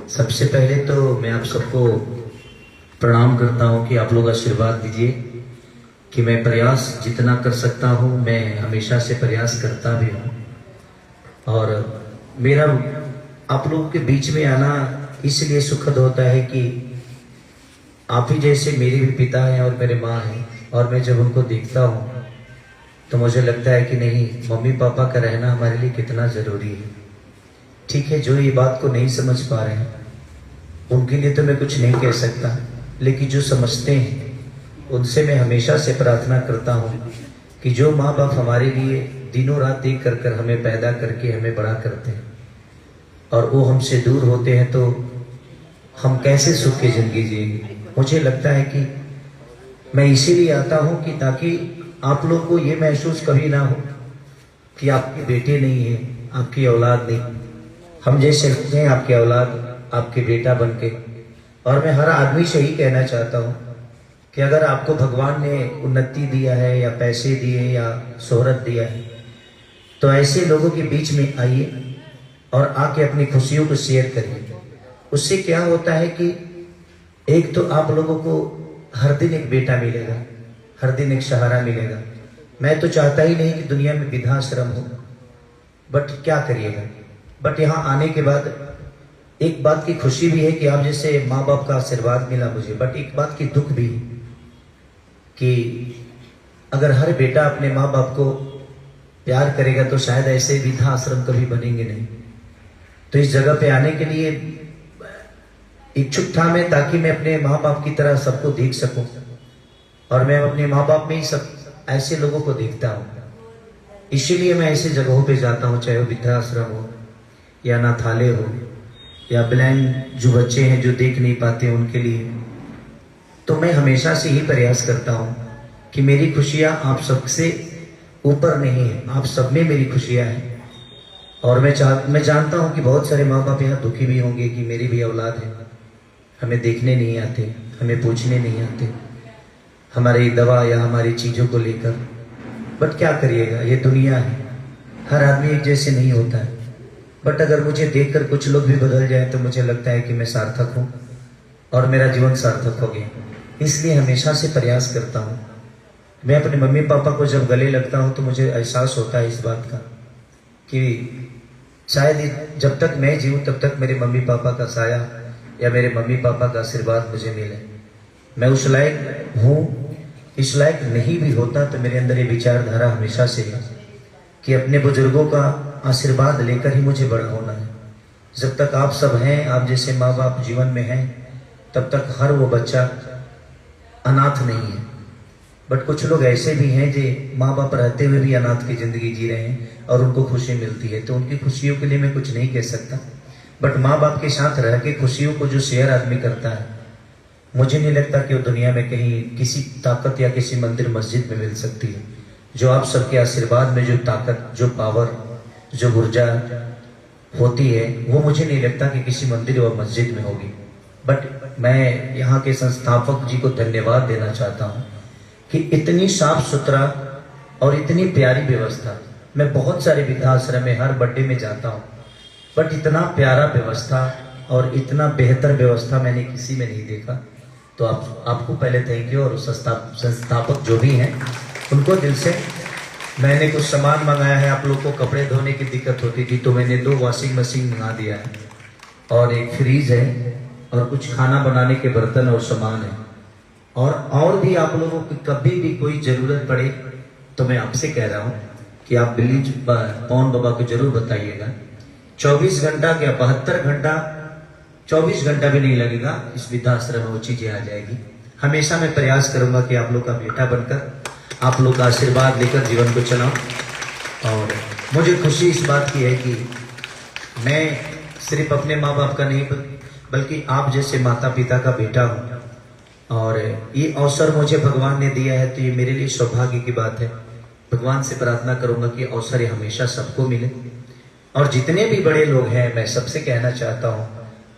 सबसे पहले तो मैं आप सबको प्रणाम करता हूँ कि आप लोग आशीर्वाद दीजिए कि मैं प्रयास जितना कर सकता हूँ, मैं हमेशा से प्रयास करता भी हूँ। और मेरा आप लोगों के बीच में आना इसलिए सुखद होता है कि आप ही जैसे मेरे भी पिता हैं और मेरे माँ हैं, और मैं जब उनको देखता हूँ तो मुझे लगता है कि नहीं, मम्मी पापा का रहना हमारे लिए कितना ज़रूरी है। ठीक है, जो ये बात को नहीं समझ पा रहे हैं उनके लिए तो मैं कुछ नहीं कह सकता, लेकिन जो समझते हैं उनसे मैं हमेशा से प्रार्थना करता हूँ कि जो माँ बाप हमारे लिए दिनों रात एक कर हमें पैदा करके हमें बड़ा करते हैं और वो हमसे दूर होते हैं तो हम कैसे सुख की जिंदगी जिएंगे। मुझे लगता है कि मैं इसीलिए आता हूँ कि ताकि आप लोग को ये महसूस कभी ना हो कि आपके बेटे नहीं है, आपकी औलाद नहीं। हम जैसे हैं आपकी औलाद, आपके बेटा बन के। और मैं हर आदमी से ही कहना चाहता हूँ कि अगर आपको भगवान ने उन्नति दिया है या पैसे दिए या शोहरत दिया है तो ऐसे लोगों के बीच में आइए और आके अपनी खुशियों को शेयर करिए। उससे क्या होता है कि एक तो आप लोगों को हर दिन एक बेटा मिलेगा, हर दिन एक सहारा मिलेगा। मैं तो चाहता ही नहीं कि दुनिया में वृद्धाश्रम हो, बट क्या करिएगा। बट यहाँ आने के बाद एक बात की खुशी भी है कि आप जैसे माँ बाप का आशीर्वाद मिला मुझे, बट एक बात की दुख भी है कि अगर हर बेटा अपने माँ बाप को प्यार करेगा तो शायद ऐसे वृद्धाश्रम कभी बनेंगे नहीं। तो इस जगह पे आने के लिए इच्छुक था मैं, ताकि मैं अपने माँ बाप की तरह सबको देख सकूं। और मैं अपने माँ बाप में ही सब ऐसे लोगों को देखता हूँ, इसीलिए मैं ऐसे जगहों पे जाता हूँ, चाहे वो वृद्धाश्रम हो या अनाथालय हो या ब्लाइंड जो बच्चे हैं जो देख नहीं पाते उनके लिए। तो मैं हमेशा से ही प्रयास करता हूँ कि मेरी खुशियाँ आप सबसे ऊपर नहीं है, आप सब में मेरी खुशियाँ हैं। और मैं जानता हूँ कि बहुत सारे माँ बाप यहाँ दुखी भी होंगे कि मेरी भी औलाद है, हमें देखने नहीं आते, हमें पूछने नहीं आते हमारी दवा या हमारी चीज़ों को लेकर। बट क्या करिएगा, ये दुनिया है, हर आदमी एक जैसे नहीं होता है। बट अगर मुझे देखकर कुछ लोग भी बदल जाए तो मुझे लगता है कि मैं सार्थक हूँ और मेरा जीवन सार्थक हो गया। इसलिए हमेशा से प्रयास करता हूँ। मैं अपने मम्मी पापा को जब गले लगता हूँ तो मुझे एहसास होता है इस बात का कि शायद जब तक मैं जीऊँ तब तक मेरे मम्मी पापा का साया या मेरे मम्मी पापा का आशीर्वाद मुझे मिले। मैं उस लायक हूँ, इस लायक नहीं भी होता तो मेरे अंदर ये विचारधारा हमेशा से है कि अपने बुजुर्गों का आशीर्वाद लेकर ही मुझे बड़ा होना है। जब तक आप सब हैं, आप जैसे माँ बाप जीवन में हैं, तब तक हर वो बच्चा अनाथ नहीं है। बट कुछ लोग ऐसे भी हैं जो माँ बाप रहते हुए भी अनाथ की जिंदगी जी रहे हैं और उनको खुशी मिलती है, तो उनकी खुशियों के लिए मैं कुछ नहीं कह सकता। बट माँ बाप के साथ रह के खुशियों को जो शेयर आदमी करता है, मुझे नहीं लगता कि वो दुनिया में कहीं किसी ताकत या किसी मंदिर मस्जिद में मिल सकती है। जो आप सबके आशीर्वाद में जो ताकत, जो पावर, जो ऊर्जा होती है, वो मुझे नहीं लगता कि किसी मंदिर व मस्जिद में होगी। बट मैं यहाँ के संस्थापक जी को धन्यवाद देना चाहता हूँ कि इतनी साफ सुथरा और इतनी प्यारी व्यवस्था। मैं बहुत सारे वृद्धाश्रम में हर बर्थडे में जाता हूँ, बट इतना प्यारा व्यवस्था और इतना बेहतर व्यवस्था मैंने किसी में नहीं देखा। तो आपको पहले थैंक यू। और संस्थापक जो भी हैं उनको दिल से। मैंने कुछ सामान मंगाया है, आप लोग को कपड़े धोने की दिक्कत होती थी तो मैंने 2 वॉशिंग मशीन मंगा दिया है और एक फ्रीज है और कुछ खाना बनाने के बर्तन और सामान है। और भी आप लोगों की कभी भी कोई ज़रूरत पड़े तो मैं आपसे कह रहा हूँ कि आप बिल्ली पवन बाबा को जरूर बताइएगा। 24 घंटा क्या 72 घंटा, 24 घंटा भी नहीं लगेगा, इस वृद्धाश्रम में वो चीज़ें आ जाएगी। हमेशा मैं प्रयास करूंगा कि आप लोग का बेटा बनकर आप लोग का आशीर्वाद लेकर जीवन को चलाऊं। और मुझे खुशी इस बात की है कि मैं सिर्फ अपने माँ बाप का नहीं बल्कि आप जैसे माता पिता का बेटा हूँ। और ये अवसर मुझे भगवान ने दिया है तो ये मेरे लिए सौभाग्य की बात है। भगवान से प्रार्थना करूंगा कि अवसर हमेशा सबको मिले। और जितने भी बड़े लोग हैं, मैं सबसे कहना चाहता हूँ,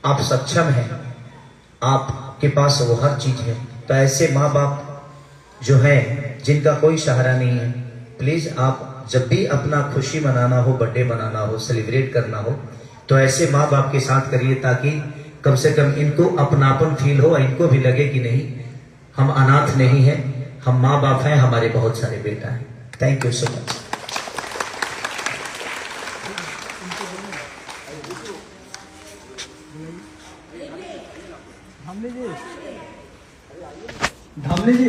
आप सक्षम हैं, आपके पास वो हर चीज है। तो ऐसे माँ बाप जो हैं जिनका कोई सहारा नहीं है, प्लीज आप जब भी अपना खुशी मनाना हो, बर्थडे मनाना हो, सेलिब्रेट करना हो, तो ऐसे माँ बाप के साथ करिए ताकि कम से कम इनको अपनापन फील हो, इनको भी लगे कि नहीं हम अनाथ नहीं हैं, हम माँ बाप हैं, हमारे बहुत सारे बेटा हैं। Thank you so much. Dhamle ji